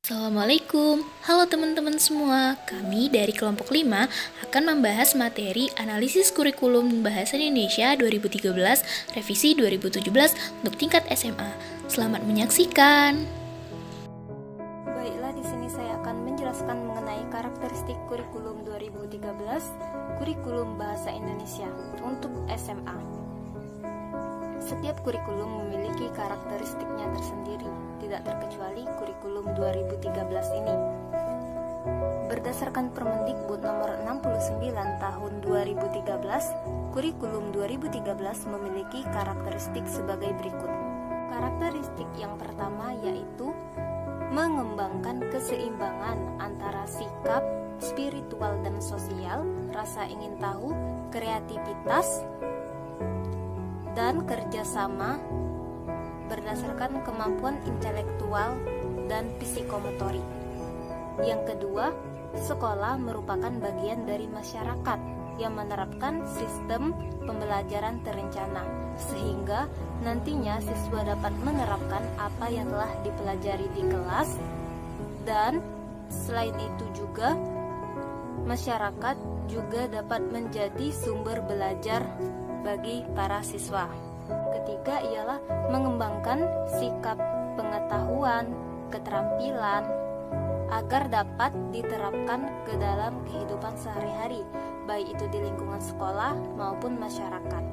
Assalamualaikum, halo teman-teman semua. Kami dari kelompok 5 akan membahas materi analisis kurikulum Bahasa Indonesia 2013 revisi 2017 untuk tingkat SMA. Selamat menyaksikan. Baiklah, di sini saya akan menjelaskan mengenai karakteristik kurikulum 2013, kurikulum Bahasa Indonesia untuk SMA. Setiap kurikulum memiliki karakteristiknya tersendiri, tidak terkecuali kurikulum 2013 ini. Berdasarkan Permendikbud nomor 69 tahun 2013, kurikulum 2013 memiliki karakteristik sebagai berikut. Karakteristik yang pertama yaitu mengembangkan keseimbangan antara sikap, spiritual dan sosial, rasa ingin tahu, kreativitas, dan kerjasama berdasarkan kemampuan intelektual dan psikomotorik. Yang kedua, sekolah merupakan bagian dari masyarakat yang menerapkan sistem pembelajaran terencana, sehingga nantinya siswa dapat menerapkan apa yang telah dipelajari di kelas, dan selain itu juga masyarakat juga dapat menjadi sumber belajar bagi para siswa. Ketiga ialah mengembangkan sikap pengetahuan, keterampilan agar dapat diterapkan ke dalam kehidupan sehari-hari, baik itu di lingkungan sekolah maupun masyarakat.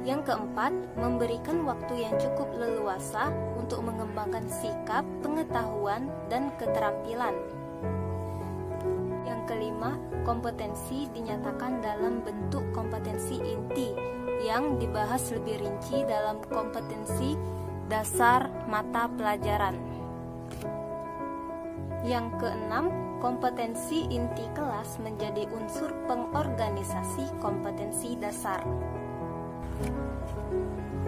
Yang keempat, memberikan waktu yang cukup leluasa untuk mengembangkan sikap, pengetahuan, dan keterampilan. Yang kelima, kompetensi dinyatakan dalam bentuk kompetensi inti yang dibahas lebih rinci dalam kompetensi dasar mata pelajaran. Yang keenam, kompetensi inti kelas menjadi unsur pengorganisasi kompetensi dasar.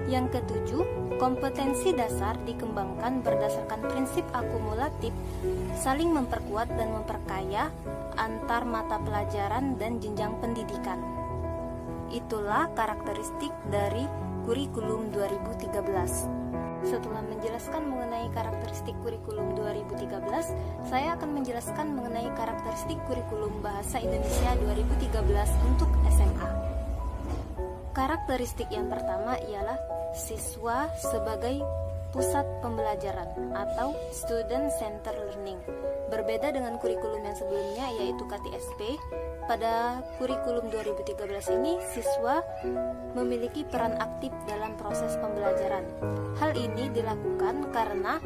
Yang ketujuh, kompetensi dasar dikembangkan berdasarkan prinsip akumulatif, saling memperkuat dan memperkaya antar mata pelajaran dan jenjang pendidikan. Itulah karakteristik dari kurikulum 2013. Setelah menjelaskan mengenai karakteristik kurikulum 2013, saya akan menjelaskan mengenai karakteristik kurikulum Bahasa Indonesia 2013 untuk SMA. Karakteristik yang pertama ialah siswa sebagai pusat pembelajaran atau Student Center Learning. Berbeda dengan kurikulum yang sebelumnya yaitu KTSP, pada kurikulum 2013 ini siswa memiliki peran aktif dalam proses pembelajaran. Hal ini dilakukan karena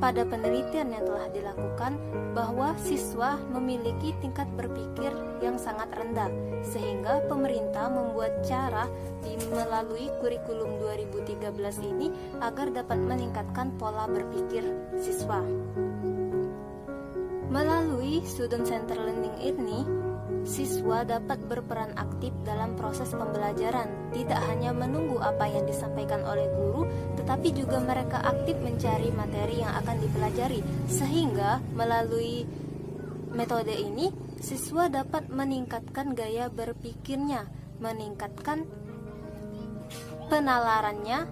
pada penelitian yang telah dilakukan bahwa siswa memiliki tingkat berpikir yang sangat rendah, sehingga pemerintah membuat cara melalui kurikulum 2013 ini agar dapat meningkatkan pola berpikir siswa. Melalui Student Center Learning ini, siswa dapat berperan aktif dalam proses pembelajaran, tidak hanya menunggu apa yang disampaikan oleh guru, tetapi juga mereka aktif mencari materi yang akan dipelajari, sehingga melalui metode ini, siswa dapat meningkatkan gaya berpikirnya, meningkatkan penalarannya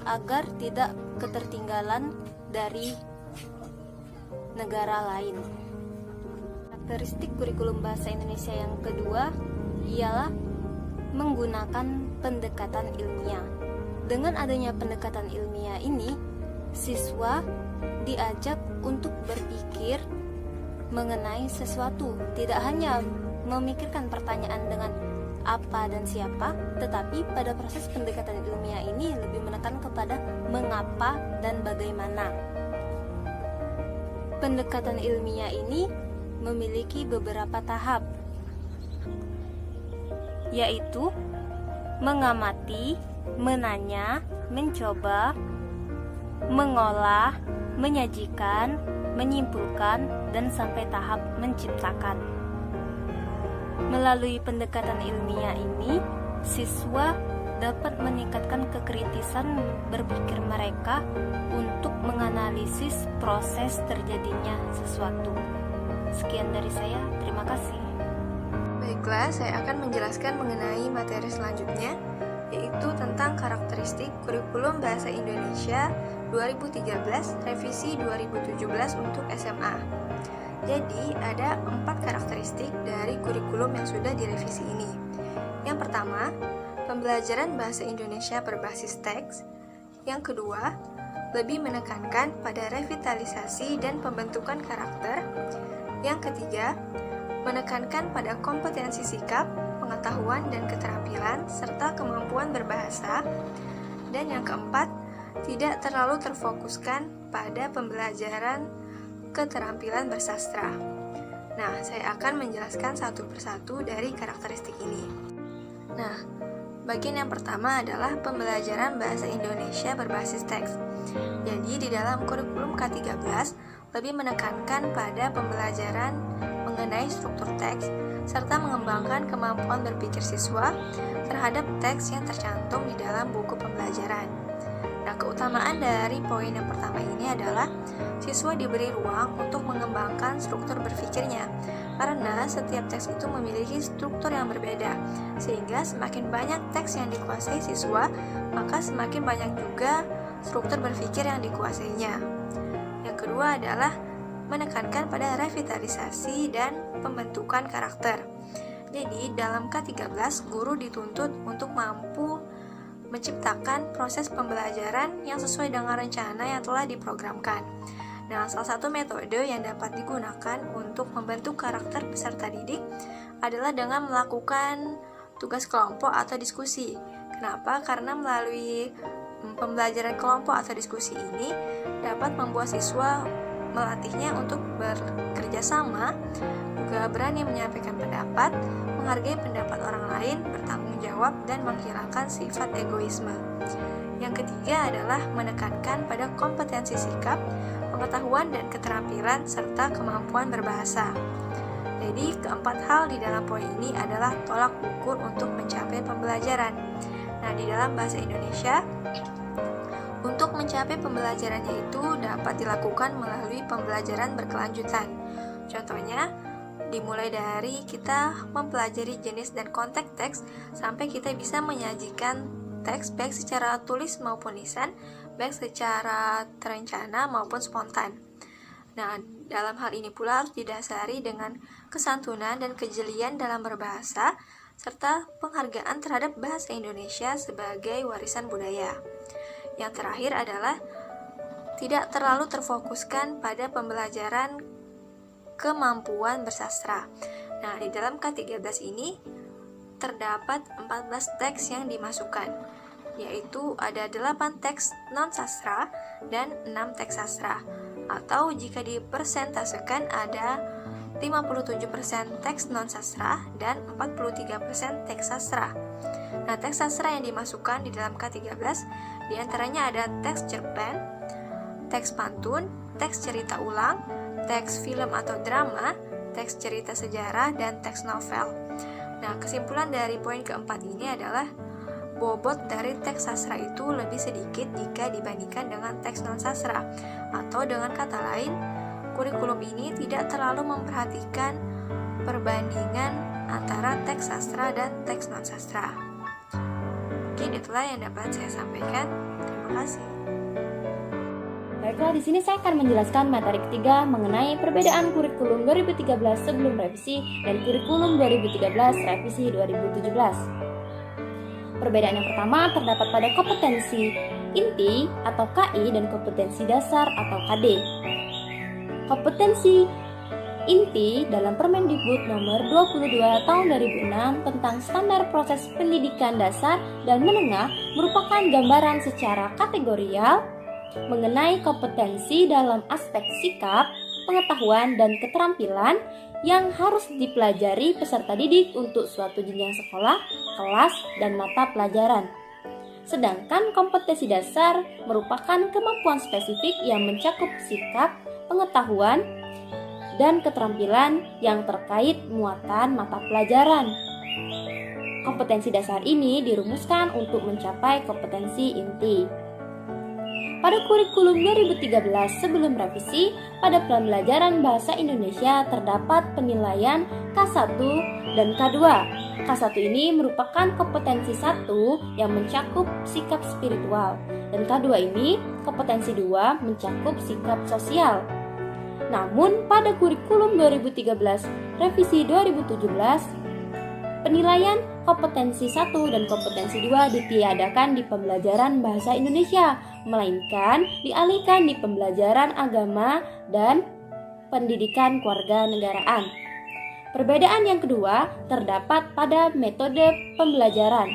agar tidak ketertinggalan dari negara lain. Karakteristik kurikulum Bahasa Indonesia yang kedua ialah menggunakan pendekatan ilmiah. Dengan adanya pendekatan ilmiah ini, siswa diajak untuk berpikir mengenai sesuatu, tidak hanya memikirkan pertanyaan dengan apa dan siapa, tetapi pada proses pendekatan ilmiah ini lebih menekan kepada mengapa dan bagaimana. Pendekatan ilmiah ini memiliki beberapa tahap, yaitu mengamati, menanya, mencoba, mengolah, menyajikan, menyimpulkan, dan sampai tahap menciptakan. Melalui pendekatan ilmiah ini, siswa dapat meningkatkan kekritisan berpikir mereka untuk menganalisis proses terjadinya sesuatu. Sekian dari saya, terima kasih. Baiklah, saya akan menjelaskan mengenai materi selanjutnya, yaitu tentang karakteristik kurikulum Bahasa Indonesia 2013 revisi 2017 untuk SMA. Jadi, ada 4 karakteristik dari kurikulum yang sudah direvisi ini. Yang pertama, pembelajaran bahasa Indonesia berbasis teks. Yang kedua, lebih menekankan pada revitalisasi dan pembentukan karakter. Yang ketiga, menekankan pada kompetensi sikap, pengetahuan dan keterampilan, serta kemampuan berbahasa. Dan yang keempat, tidak terlalu terfokuskan pada pembelajaran keterampilan bersastra. Nah, saya akan menjelaskan satu persatu dari karakteristik ini. Nah, bagian yang pertama adalah pembelajaran bahasa Indonesia berbasis teks. Jadi, di dalam kurikulum K13 lebih menekankan pada pembelajaran mengenai struktur teks serta mengembangkan kemampuan berpikir siswa terhadap teks yang tercantum di dalam buku pembelajaran. Nah, keutamaan dari poin yang pertama ini adalah siswa diberi ruang untuk mengembangkan struktur berpikirnya, karena setiap teks itu memiliki struktur yang berbeda, sehingga semakin banyak teks yang dikuasai siswa, maka semakin banyak juga struktur berpikir yang dikuasainya. Yang kedua adalah menekankan pada revitalisasi dan pembentukan karakter. Jadi, dalam K13, guru dituntut untuk mampu menciptakan proses pembelajaran yang sesuai dengan rencana yang telah diprogramkan. Nah, salah satu metode yang dapat digunakan untuk membentuk karakter peserta didik adalah dengan melakukan tugas kelompok atau diskusi. Kenapa? Karena melalui pembelajaran kelompok atau diskusi ini dapat membuat siswa melatihnya untuk bekerja sama, juga berani menyampaikan pendapat, menghargai pendapat orang lain, bertanggung jawab, dan menghilangkan sifat egoisme. Yang ketiga adalah menekankan pada kompetensi sikap, pengetahuan dan keterampilan, serta kemampuan berbahasa. Jadi, keempat hal di dalam poin ini adalah tolak ukur untuk mencapai pembelajaran. Nah, di dalam bahasa Indonesia, untuk mencapai pembelajarannya itu dapat dilakukan melalui pembelajaran berkelanjutan. Contohnya, dimulai dari kita mempelajari jenis dan konteks teks sampai kita bisa menyajikan teks baik secara tulis maupun lisan, baik secara terencana maupun spontan. Nah, dalam hal ini pula harus didasari dengan kesantunan dan kejelian dalam berbahasa, serta penghargaan terhadap bahasa Indonesia sebagai warisan budaya. Yang terakhir adalah tidak terlalu terfokuskan pada pembelajaran kemampuan bersastra. Nah, di dalam K13 ini terdapat 14 teks yang dimasukkan, yaitu ada 8 teks non-sastra dan 6 teks sastra. Atau jika dipersentasekan ada 57% teks non-sastra dan 43% teks sastra. Nah, teks sastra yang dimasukkan di dalam K13 diantaranya ada teks cerpen, teks pantun, teks cerita ulang, teks film atau drama, teks cerita sejarah, dan teks novel. Nah, kesimpulan dari poin keempat ini adalah bobot dari teks sastra itu lebih sedikit jika dibandingkan dengan teks non-sastra. Atau dengan kata lain, kurikulum ini tidak terlalu memperhatikan perbandingan antara teks sastra dan teks non-sastra. Mungkin itulah yang dapat saya sampaikan. Terima kasih. Baiklah, di sini saya akan menjelaskan materi ketiga mengenai perbedaan kurikulum 2013 sebelum revisi dan kurikulum 2013 revisi 2017. Perbedaan yang pertama terdapat pada kompetensi inti atau KI dan kompetensi dasar atau KD. Kompetensi inti dalam Permendikbud nomor 22 tahun 2006 tentang standar proses pendidikan dasar dan menengah merupakan gambaran secara kategorial mengenai kompetensi dalam aspek sikap, pengetahuan, dan keterampilan yang harus dipelajari peserta didik untuk suatu jenjang sekolah, kelas, dan mata pelajaran. Sedangkan kompetensi dasar merupakan kemampuan spesifik yang mencakup sikap, pengetahuan, dan keterampilan yang terkait muatan mata pelajaran. Kompetensi dasar ini dirumuskan untuk mencapai kompetensi inti. Pada kurikulum 2013 sebelum revisi, pada pembelajaran bahasa Indonesia terdapat penilaian K1 dan K2. K1 ini merupakan kompetensi 1 yang mencakup sikap spiritual, dan K2 ini kompetensi 2 mencakup sikap sosial. Namun pada kurikulum 2013 revisi 2017, penilaian kompetensi 1 dan kompetensi 2 ditiadakan di pembelajaran bahasa Indonesia, melainkan dialihkan di pembelajaran agama dan pendidikan kewarganegaraan. Perbedaan yang kedua terdapat pada metode pembelajaran.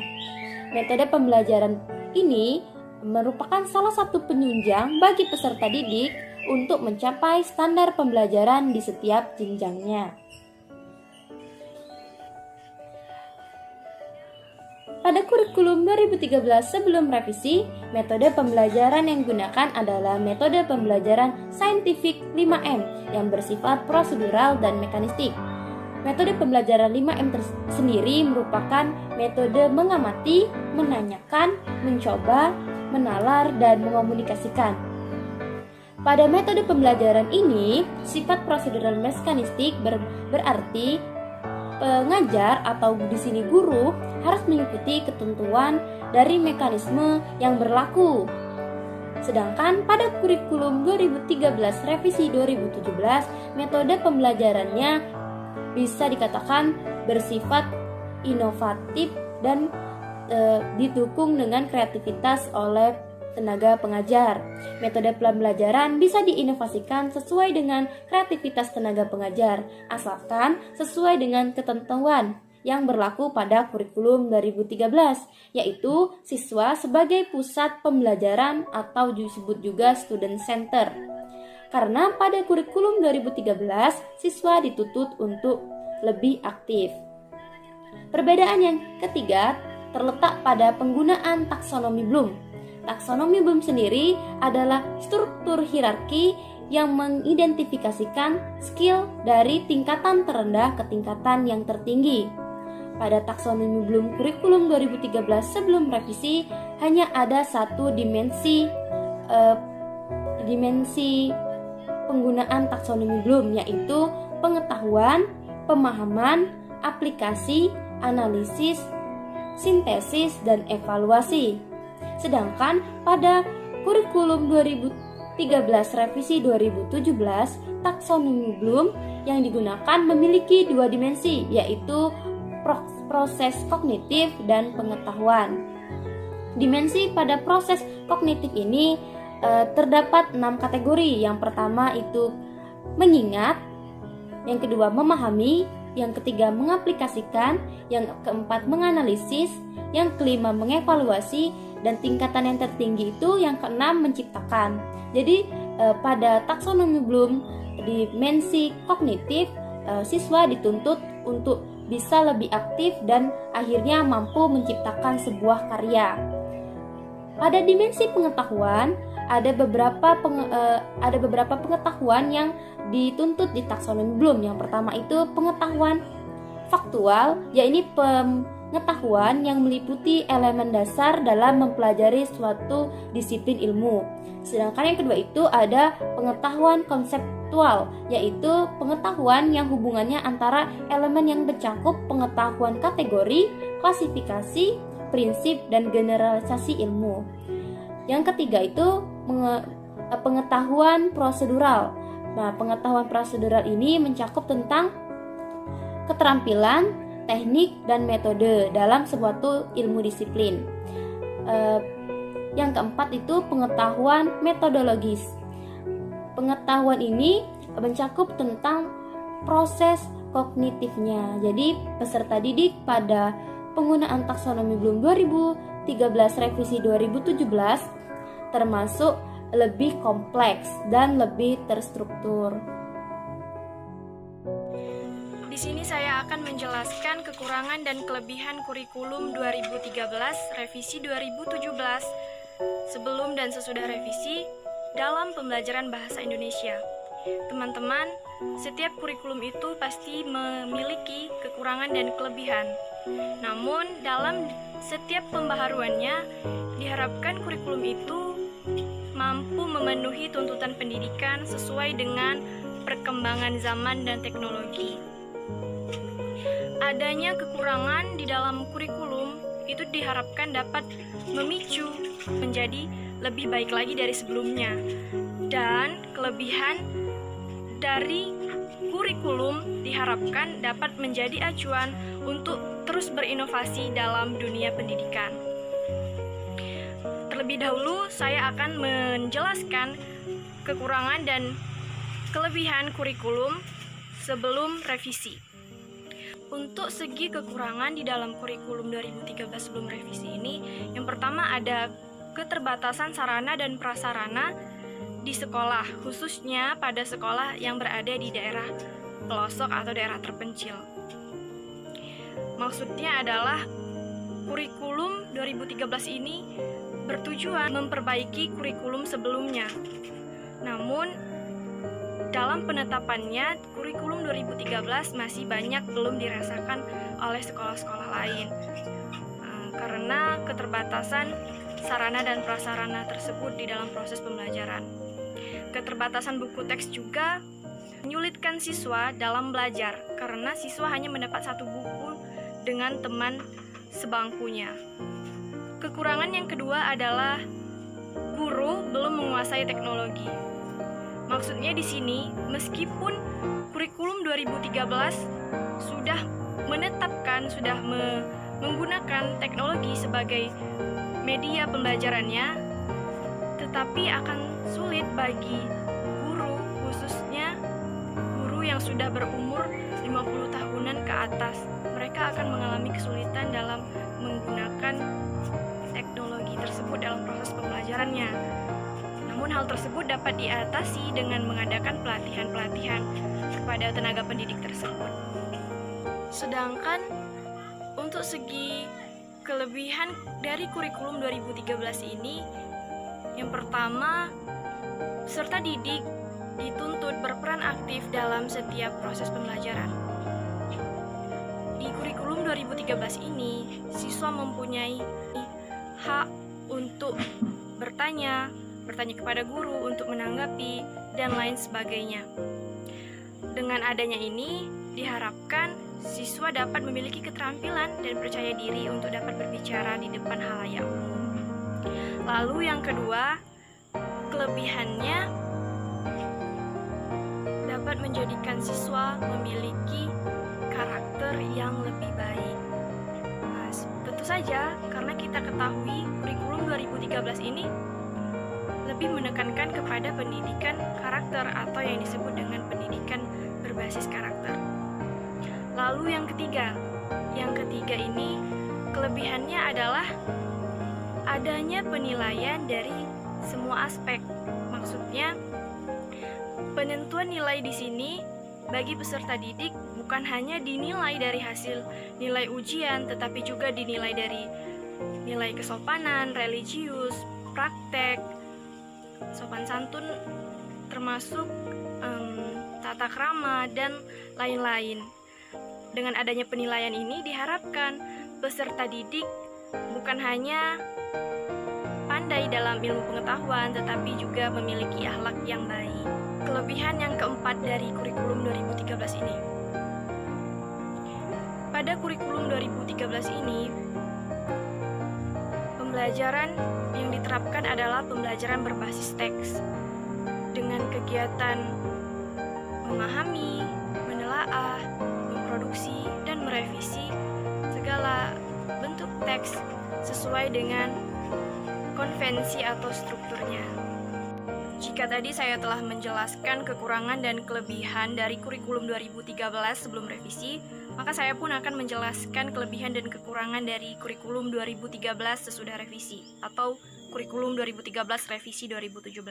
Metode pembelajaran ini merupakan salah satu penunjang bagi peserta didik untuk mencapai standar pembelajaran di setiap jenjangnya. Pada kurikulum 2013 sebelum revisi, metode pembelajaran yang digunakan adalah metode pembelajaran saintifik 5M yang bersifat prosedural dan mekanistik. Metode pembelajaran 5M sendiri merupakan metode mengamati, menanyakan, mencoba, menalar, dan mengomunikasikan. Pada metode pembelajaran ini, sifat prosedural mekanistik berarti pengajar atau di sini guru harus mengikuti ketentuan dari mekanisme yang berlaku. Sedangkan pada kurikulum 2013 revisi 2017, metode pembelajarannya bisa dikatakan bersifat inovatif dan didukung dengan kreativitas oleh tenaga pengajar. Metode pembelajaran bisa diinovasikan sesuai dengan kreativitas tenaga pengajar, asalkan sesuai dengan ketentuan yang berlaku pada kurikulum 2013, yaitu siswa sebagai pusat pembelajaran atau disebut juga student center. Karena pada kurikulum 2013, siswa dituntut untuk lebih aktif. Perbedaan yang ketiga terletak pada penggunaan taksonomi Bloom. Taksonomi Bloom sendiri adalah struktur hierarki yang mengidentifikasikan skill dari tingkatan terendah ke tingkatan yang tertinggi. Pada taksonomi Bloom kurikulum 2013 sebelum revisi, hanya ada satu dimensi penggunaan taksonomi Bloom, yaitu pengetahuan, pemahaman, aplikasi, analisis, sintesis, dan evaluasi. Sedangkan pada kurikulum 2013 revisi 2017, taksonomi Bloom yang digunakan memiliki dua dimensi, yaitu proses kognitif dan pengetahuan. Dimensi pada proses kognitif ini terdapat 6 kategori. Yang pertama itu mengingat, yang kedua memahami, yang ketiga mengaplikasikan, yang keempat menganalisis, yang kelima mengevaluasi, dan tingkatan yang tertinggi itu yang keenam menciptakan. Jadi pada taksonomi Bloom dimensi kognitif, siswa dituntut untuk bisa lebih aktif dan akhirnya mampu menciptakan sebuah karya. Pada dimensi pengetahuan ada beberapa pengetahuan yang dituntut di taksonomi Bloom. Yang pertama itu pengetahuan faktual, yaitu pengetahuan yang meliputi elemen dasar dalam mempelajari suatu disiplin ilmu. Sedangkan yang kedua itu ada pengetahuan konseptual, yaitu pengetahuan yang hubungannya antara elemen yang mencakup pengetahuan kategori, klasifikasi, prinsip, dan generalisasi ilmu. Yang ketiga itu pengetahuan prosedural. Nah, pengetahuan prosedural ini mencakup tentang keterampilan, teknik, dan metode dalam suatu ilmu disiplin. Yang keempat itu pengetahuan metodologis. Pengetahuan ini mencakup tentang proses kognitifnya. Jadi peserta didik pada penggunaan taksonomi Bloom 2013 revisi 2017 termasuk lebih kompleks dan lebih terstruktur. Di sini saya akan menjelaskan kekurangan dan kelebihan kurikulum 2013 revisi 2017 sebelum dan sesudah revisi dalam pembelajaran bahasa Indonesia. Teman-teman, setiap kurikulum itu pasti memiliki kekurangan dan kelebihan. Namun, dalam setiap pembaharuannya, diharapkan kurikulum itu mampu memenuhi tuntutan pendidikan sesuai dengan perkembangan zaman dan teknologi. adanya kekurangan di dalam kurikulum itu diharapkan dapat memicu menjadi lebih baik lagi dari sebelumnya. Dan kelebihan dari kurikulum diharapkan dapat menjadi acuan untuk terus berinovasi dalam dunia pendidikan. Terlebih dahulu, saya akan menjelaskan kekurangan dan kelebihan kurikulum sebelum revisi. Untuk segi kekurangan di dalam kurikulum 2013 sebelum revisi ini, yang pertama ada keterbatasan sarana dan prasarana di sekolah, khususnya pada sekolah yang berada di daerah pelosok atau daerah terpencil. Maksudnya adalah kurikulum 2013 ini bertujuan memperbaiki kurikulum sebelumnya. Namun, dalam penetapannya, kurikulum 2013 masih banyak belum dirasakan oleh sekolah-sekolah lain karena keterbatasan sarana dan prasarana tersebut di dalam proses pembelajaran. Keterbatasan buku teks juga menyulitkan siswa dalam belajar karena siswa hanya mendapat satu buku dengan teman sebangkunya. Kekurangan yang kedua adalah guru belum menguasai teknologi. Maksudnya di sini, meskipun kurikulum 2013 sudah menetapkan, sudah menggunakan teknologi sebagai media pembelajarannya, tetapi akan sulit bagi guru, khususnya guru yang sudah berumur 50 tahunan ke atas. Mereka akan mengalami kesulitan dalam menggunakan teknologi tersebut dalam proses pembelajarannya. Namun hal tersebut dapat diatasi dengan mengadakan pelatihan-pelatihan kepada tenaga pendidik tersebut. Sedangkan untuk segi kelebihan dari kurikulum 2013 ini, yang pertama, peserta didik dituntut berperan aktif dalam setiap proses pembelajaran. Di kurikulum 2013 ini, siswa mempunyai hak untuk bertanya kepada guru untuk menanggapi, dan lain sebagainya. Dengan adanya ini, diharapkan siswa dapat memiliki keterampilan dan percaya diri untuk dapat berbicara di depan halayak umum. Lalu yang kedua, kelebihannya dapat menjadikan siswa memiliki karakter yang lebih baik. Nah, tentu saja karena kita ketahui kurikulum 2013 ini lebih menekankan kepada pendidikan karakter atau yang disebut dengan pendidikan berbasis karakter. Lalu yang ketiga ini kelebihannya adalah adanya penilaian dari semua aspek. Maksudnya penentuan nilai di sini bagi peserta didik bukan hanya dinilai dari hasil nilai ujian, tetapi juga dinilai dari nilai kesopanan, religius, praktek, sopan santun, termasuk tata krama, dan lain-lain. Dengan adanya penilaian ini diharapkan peserta didik bukan hanya pandai dalam ilmu pengetahuan, tetapi juga memiliki akhlak yang baik. Kelebihan yang keempat dari kurikulum 2013 ini. Pada kurikulum 2013 ini, pembelajaran yang diterapkan adalah pembelajaran berbasis teks dengan kegiatan memahami, menelaah, memproduksi, dan merevisi segala bentuk teks sesuai dengan konvensi atau strukturnya. Jika tadi saya telah menjelaskan kekurangan dan kelebihan dari kurikulum 2013 sebelum revisi, maka saya pun akan menjelaskan kelebihan dan kekurangan dari kurikulum 2013 sesudah revisi atau kurikulum 2013 revisi 2017.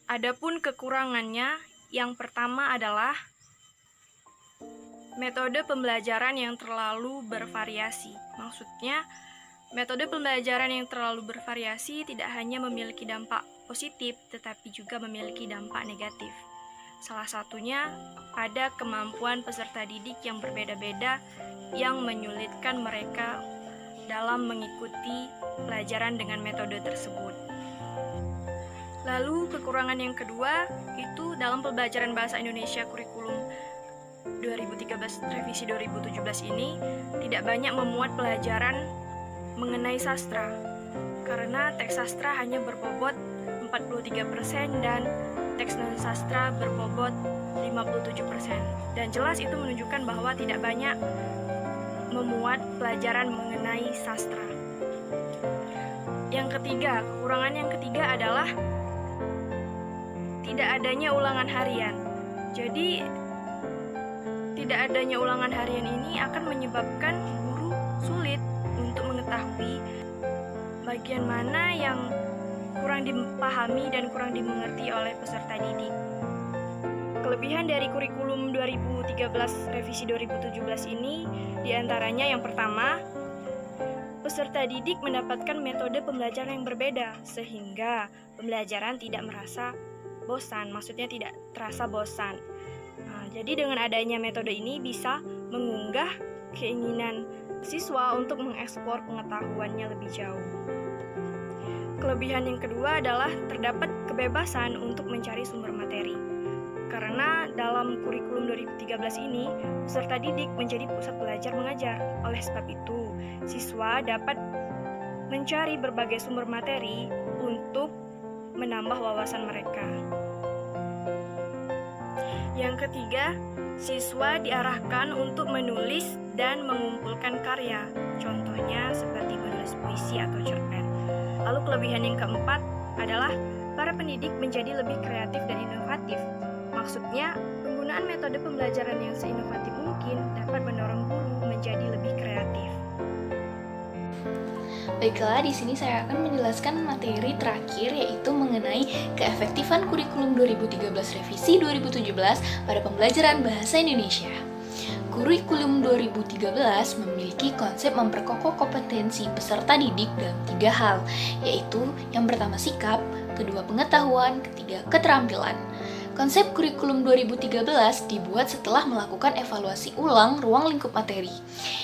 Adapun kekurangannya, yang pertama adalah metode pembelajaran yang terlalu bervariasi. Maksudnya, metode pembelajaran yang terlalu bervariasi tidak hanya memiliki dampak positif, tetapi juga memiliki dampak negatif. Salah satunya pada kemampuan peserta didik yang berbeda-beda yang menyulitkan mereka dalam mengikuti pelajaran dengan metode tersebut. Lalu kekurangan yang kedua itu dalam pembelajaran bahasa Indonesia kurikulum 2013 revisi 2017 ini tidak banyak memuat pelajaran mengenai sastra, karena teks sastra hanya berbobot 43% dan teks non-sastra berbobot 57%. Dan jelas itu menunjukkan bahwa tidak banyak memuat pelajaran mengenai sastra. Yang ketiga, kekurangan yang ketiga adalah tidak adanya ulangan harian. Jadi, tidak adanya ulangan harian ini akan menyebabkan guru sulit untuk mengetahui bagian mana yang kurang dipahami dan kurang dimengerti oleh peserta didik. Kelebihan dari kurikulum 2013 revisi 2017 ini diantaranya yang pertama, peserta didik mendapatkan metode pembelajaran yang berbeda sehingga pembelajaran tidak merasa bosan, maksudnya tidak terasa bosan. Jadi dengan adanya metode ini bisa mengunggah keinginan siswa untuk mengeksplor pengetahuannya lebih jauh. Kelebihan yang kedua adalah terdapat kebebasan untuk mencari sumber materi. Karena dalam kurikulum 2013 ini, peserta didik menjadi pusat belajar mengajar. Oleh sebab itu, siswa dapat mencari berbagai sumber materi untuk menambah wawasan mereka. Yang ketiga, siswa diarahkan untuk menulis dan mengumpulkan karya, contohnya seperti menulis puisi atau cerpen. Lalu kelebihan yang keempat adalah para pendidik menjadi lebih kreatif dan inovatif. Maksudnya, penggunaan metode pembelajaran yang seinovatif mungkin dapat mendorong guru menjadi lebih kreatif. Baiklah, di sini saya akan menjelaskan materi terakhir, yaitu mengenai keefektifan kurikulum 2013 revisi 2017 pada pembelajaran bahasa Indonesia. Kurikulum 2013 memiliki konsep memperkokoh kompetensi peserta didik dalam 3 hal, yaitu yang pertama sikap, kedua pengetahuan, ketiga keterampilan. Konsep kurikulum 2013 dibuat setelah melakukan evaluasi ulang ruang lingkup materi.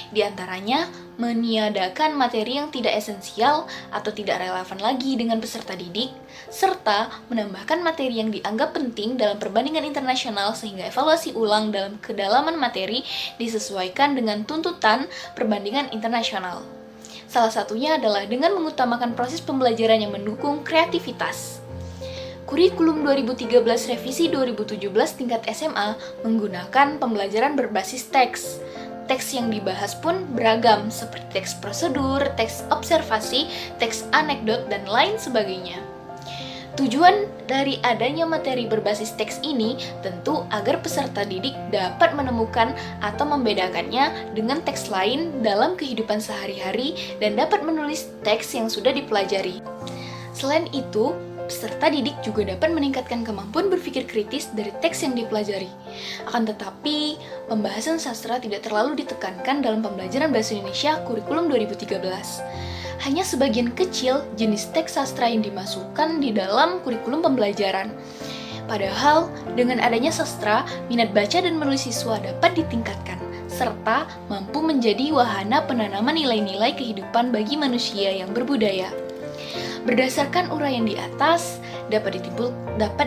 Di antaranya, meniadakan materi yang tidak esensial atau tidak relevan lagi dengan peserta didik, serta menambahkan materi yang dianggap penting dalam perbandingan internasional sehingga evaluasi ulang dalam kedalaman materi disesuaikan dengan tuntutan perbandingan internasional. Salah satunya adalah dengan mengutamakan proses pembelajaran yang mendukung kreativitas. Kurikulum 2013 revisi 2017 tingkat SMA menggunakan pembelajaran berbasis teks. Teks yang dibahas pun beragam, seperti teks prosedur, teks observasi, teks anekdot, dan lain sebagainya. Tujuan dari adanya materi berbasis teks ini tentu agar peserta didik dapat menemukan atau membedakannya dengan teks lain dalam kehidupan sehari-hari dan dapat menulis teks yang sudah dipelajari. Selain itu, peserta didik juga dapat meningkatkan kemampuan berpikir kritis dari teks yang dipelajari. Akan tetapi, pembahasan sastra tidak terlalu ditekankan dalam pembelajaran bahasa Indonesia kurikulum 2013. Hanya sebagian kecil jenis teks sastra yang dimasukkan di dalam kurikulum pembelajaran. Padahal, dengan adanya sastra, minat baca dan menulis siswa dapat ditingkatkan, serta mampu menjadi wahana penanaman nilai-nilai kehidupan bagi manusia yang berbudaya. Berdasarkan uraian di atas, dapat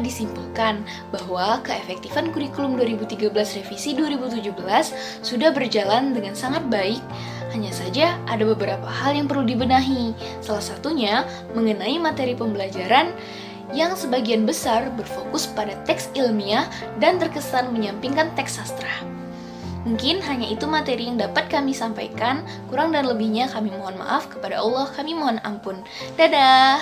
disimpulkan bahwa keefektifan kurikulum 2013 revisi 2017 sudah berjalan dengan sangat baik. Hanya saja ada beberapa hal yang perlu dibenahi. Salah satunya mengenai materi pembelajaran yang sebagian besar berfokus pada teks ilmiah dan terkesan menyampingkan teks sastra. Mungkin hanya itu materi yang dapat kami sampaikan. Kurang dan lebihnya kami mohon maaf, kepada Allah kami mohon ampun. Dadah!